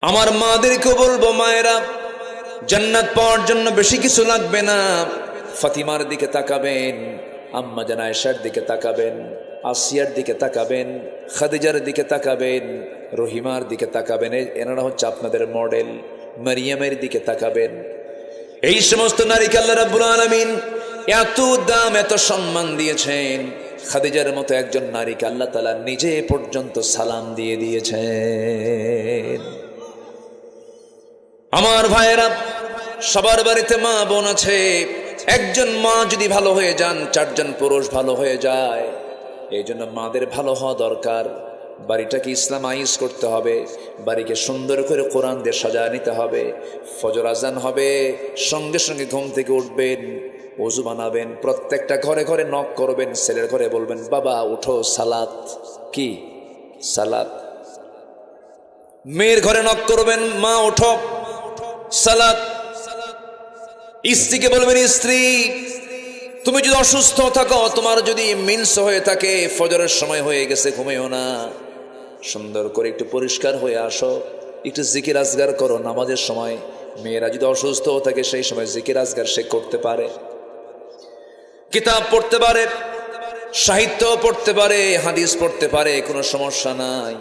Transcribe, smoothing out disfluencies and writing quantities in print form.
আমার মাদেরকে বলবো, মায়েরা জান্নাত পাওয়ার জন্য বেশি কিছু লাগবে না। ফাতিমার দিকে তাকাবেন, আম্মা জান আয়েশার দিকে তাকাবেন, আসিয়ার দিকে তাকাবেন, খাদিজার দিকে তাকাবেন, রহিমার দিকে তাকাবেন। এনারা হচ্ছে আপনাদের মডেল। মারিয়ামের দিকে তাকাবেন। এই সমস্ত নারীকে আল্লাহ রাব্বুল আলামিন এত দাম, এত সম্মান দিয়েছেন। খাদিজার মতো একজন নারীকে আল্লাহ তাআলা নিজে পর্যন্ত সালাম দিয়ে দিয়েছেন। আমার ভাইয়েরা, সবার বাড়িতে মা বোন আছে। একজন মা যদি ভালো হয়ে যান, চারজন পুরুষ ভালো হয়ে যায়। এই জন্য মাদের ভালো হওয়া দরকার। বাড়িটাকে ইসলামাইজ করতে হবে। বাড়িকে সুন্দর করে কোরআন দিয়ে সাজায় নিতে হবে। ফজর আজান হবে, সঙ্গে সঙ্গে ঘুম থেকে উঠবেন, ওযু বানাবেন, প্রত্যেকটা ঘরে ঘরে নক করবেন। ছেলের ঘরে বলবেন, বাবা উঠো, সালাত। কি সালাত? মেয়ের ঘরে নক করবেন, মা উঠো, সালাত। স্ত্রীকে বলবেন, স্ত্রী তুমি যদি অসুস্থ থাকো, তোমার যদি মিন্স হয়ে থাকে, ফজরের সময় হয়ে গেছে, ঘুমিও না, সুন্দর করে একটু পরিষ্কার হয়ে আসো, একটু জিকির আজগার করো নামাজের সময়। মেয়েরা যদি অসুস্থ থাকে, সেই সময় জিকির আজগার সে করতে পারে, কিতাব পড়তে পারে, সাহিত্য পড়তে পারে, হাদিস পড়তে পারে, কোনো সমস্যা নাই।